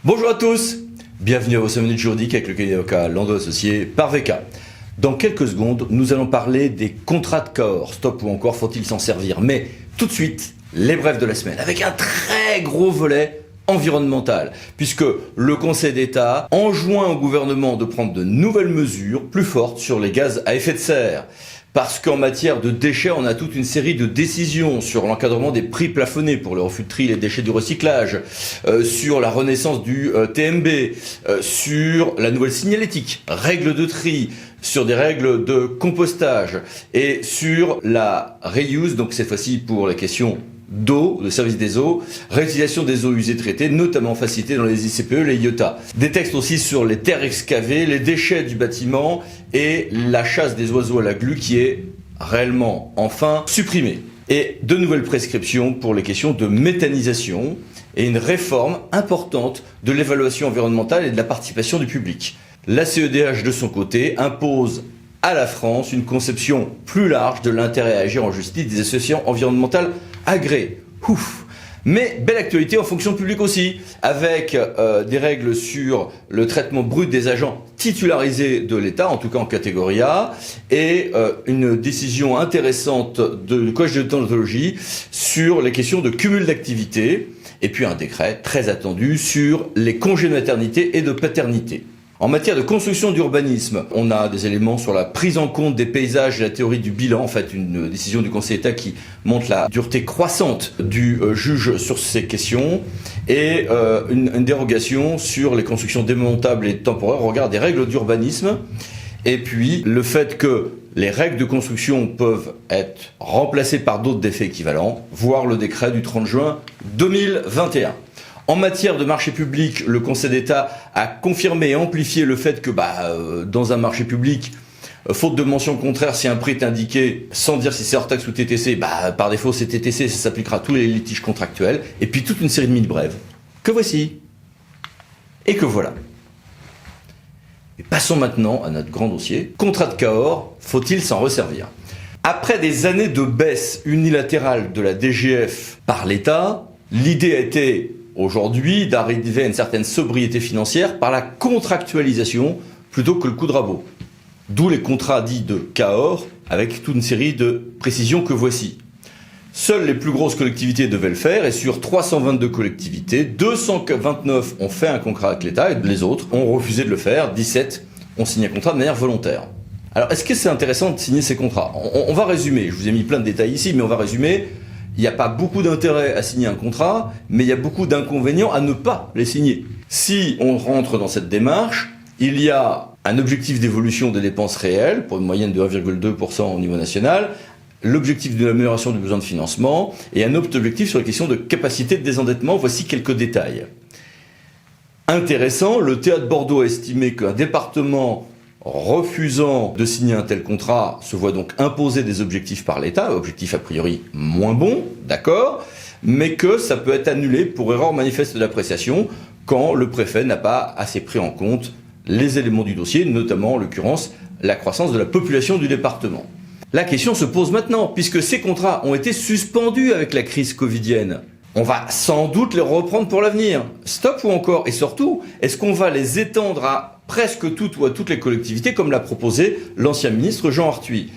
Bonjour à tous, bienvenue à vos 5 minutes juridiques avec le cabinet d'avocats Landau Associés par VK. Dans quelques secondes, nous allons parler des contrats de Cahors. Stop ou encore faut-il s'en servir? Mais tout de suite, les brefs de la semaine avec un très gros volet environnemental, puisque le Conseil d'État enjoint au gouvernement de prendre de nouvelles mesures plus fortes sur les gaz à effet de serre. Parce qu'en matière de déchets, on a toute une série de décisions sur l'encadrement des prix plafonnés pour le refus de tri et les déchets du recyclage, sur la renaissance du TMB, sur la nouvelle signalétique, règles de tri, sur des règles de compostage et sur la reuse, donc cette fois-ci pour la question d'eau, de service des eaux, réutilisation des eaux usées traitées, notamment facilitées dans les ICPE, les IOTA. Des textes aussi sur les terres excavées, les déchets du bâtiment et la chasse des oiseaux à la glu qui est réellement, enfin, supprimée. Et de nouvelles prescriptions pour les questions de méthanisation et une réforme importante de l'évaluation environnementale et de la participation du public. La CEDH, de son côté, impose à la France une conception plus large de l'intérêt à agir en justice des associations environnementales agréées. Ouf. Mais belle actualité en fonction publique aussi, avec des règles sur le traitement brut des agents titularisés de l'État, en tout cas en catégorie A, et une décision intéressante du Collège de déontologie sur les questions de cumul d'activités, et puis un décret très attendu sur les congés de maternité et de paternité. En matière de construction d'urbanisme, on a des éléments sur la prise en compte des paysages et la théorie du bilan. En fait, une décision du Conseil d'État qui montre la dureté croissante du juge sur ces questions et une dérogation sur les constructions démontables et temporaires au regard des règles d'urbanisme. Et puis, le fait que les règles de construction peuvent être remplacées par d'autres défauts équivalents, voire le décret du 30 juin 2021. En matière de marché public, le Conseil d'État a confirmé et amplifié le fait que dans un marché public, faute de mention contraire, si un prix est indiqué sans dire si c'est hors taxe ou TTC, par défaut c'est TTC, ça s'appliquera à tous les litiges contractuels. Et puis toute une série de mini-brèves que voici et que voilà. Et passons maintenant à notre grand dossier. Contrat de Cahors, faut-il s'en resservir? Après des années de baisse unilatérale de la DGF par l'État, l'idée a été aujourd'hui d'arriver à une certaine sobriété financière par la contractualisation plutôt que le coup de rabot. D'où les contrats dits de Cahors avec toute une série de précisions que voici. Seules les plus grosses collectivités devaient le faire et sur 322 collectivités, 229 ont fait un contrat avec l'État et les autres ont refusé de le faire, 17 ont signé un contrat de manière volontaire. Alors est-ce que c'est intéressant de signer ces contrats? On va résumer, je vous ai mis plein de détails ici, mais on va résumer. Il n'y a pas beaucoup d'intérêt à signer un contrat, mais il y a beaucoup d'inconvénients à ne pas les signer. Si on rentre dans cette démarche, il y a un objectif d'évolution des dépenses réelles, pour une moyenne de 1,2% au niveau national, l'objectif de l'amélioration du besoin de financement, et un autre objectif sur la question de capacité de désendettement. Voici quelques détails. Intéressant, le Théâtre Bordeaux a estimé qu'un département refusant de signer un tel contrat se voit donc imposer des objectifs par l'État, objectifs a priori moins bons, d'accord, mais que ça peut être annulé pour erreur manifeste d'appréciation quand le préfet n'a pas assez pris en compte les éléments du dossier, notamment en l'occurrence la croissance de la population du département. La question se pose maintenant, puisque ces contrats ont été suspendus avec la crise covidienne. On va sans doute les reprendre pour l'avenir. Stop ou encore? Et surtout, est-ce qu'on va les étendre à presque toutes ou à toutes les collectivités, comme l'a proposé l'ancien ministre Jean Arthuis?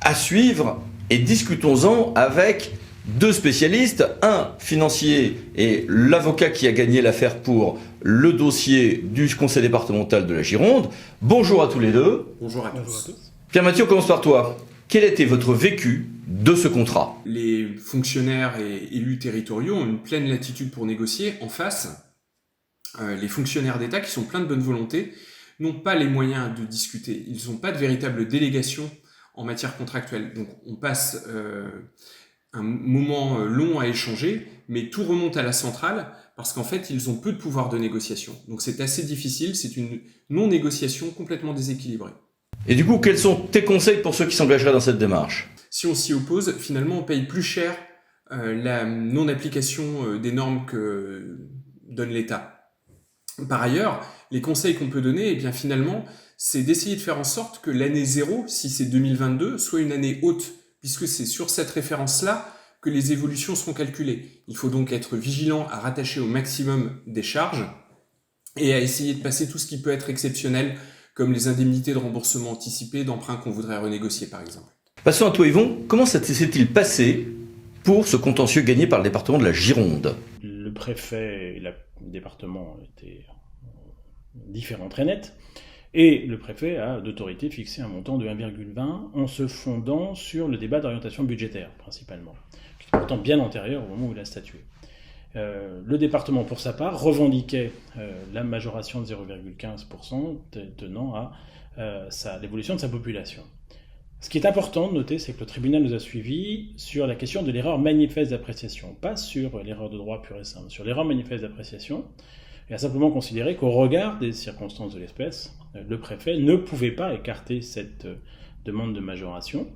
À suivre, et discutons-en avec deux spécialistes, un financier et l'avocat qui a gagné l'affaire pour le dossier du conseil départemental de la Gironde. Bonjour à tous les deux. Bonjour à tous. Pierre-Mathieu, on commence par toi. Quel était votre vécu de ce contrat? Les fonctionnaires et élus territoriaux ont une pleine latitude pour négocier. En face, les fonctionnaires d'État, qui sont pleins de bonne volonté, n'ont pas les moyens de discuter. Ils n'ont pas de véritable délégation en matière contractuelle. Donc on passe un moment long à échanger, mais tout remonte à la centrale parce qu'en fait, ils ont peu de pouvoir de négociation. Donc c'est assez difficile, c'est une non-négociation complètement déséquilibrée. Et du coup, quels sont tes conseils pour ceux qui s'engageraient dans cette démarche? Si on s'y oppose, finalement, on paye plus cher la non-application des normes que donne l'État. Par ailleurs, les conseils qu'on peut donner, eh bien finalement, c'est d'essayer de faire en sorte que l'année 0, si c'est 2022, soit une année haute, puisque c'est sur cette référence-là que les évolutions seront calculées. Il faut donc être vigilant à rattacher au maximum des charges et à essayer de passer tout ce qui peut être exceptionnel, comme les indemnités de remboursement anticipé d'emprunts qu'on voudrait renégocier par exemple. Passons à toi Yvon, comment ça s'est-il passé pour ce contentieux gagné par le département de la Gironde? Le préfet et le département étaient différents très nets, et le préfet a d'autorité fixé un montant de 1,20 en se fondant sur le débat d'orientation budgétaire principalement, qui est pourtant bien antérieur au moment où il a statué. Le département, pour sa part, revendiquait la majoration de 0,15% tenant à l'évolution de sa population. Ce qui est important de noter, c'est que le tribunal nous a suivis sur la question de l'erreur manifeste d'appréciation, pas sur l'erreur de droit pure et simple, sur l'erreur manifeste d'appréciation. Il a simplement considéré qu'au regard des circonstances de l'espèce, le préfet ne pouvait pas écarter cette demande de majoration,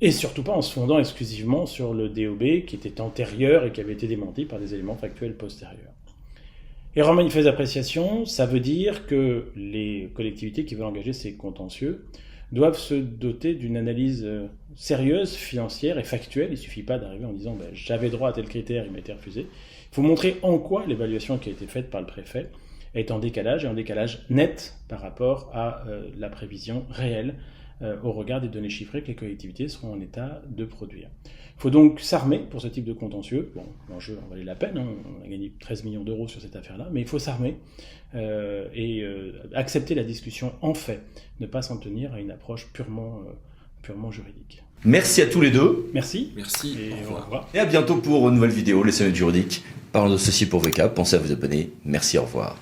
et surtout pas en se fondant exclusivement sur le DOB qui était antérieur et qui avait été démenti par des éléments factuels postérieurs. Erreur manifeste d'appréciation, ça veut dire que les collectivités qui veulent engager ces contentieux doivent se doter d'une analyse sérieuse, financière et factuelle. Il ne suffit pas d'arriver en disant « j'avais droit à tel critère, il m'a été refusé ». Il faut montrer en quoi l'évaluation qui a été faite par le préfet est en décalage, et en décalage net par rapport à la prévision réelle au regard des données chiffrées que les collectivités seront en état de produire. Il faut donc s'armer pour ce type de contentieux. Bon, l'enjeu en valait la peine, hein. On a gagné 13 millions d'euros sur cette affaire-là, mais il faut s'armer et accepter la discussion en fait, ne pas s'en tenir à une approche purement juridique. Merci à tous les deux. Merci. Merci. Et au revoir. Et à bientôt pour une nouvelle vidéo, les semaines juridiques. Parlons de ceci pour VK. Pensez à vous abonner. Merci, au revoir.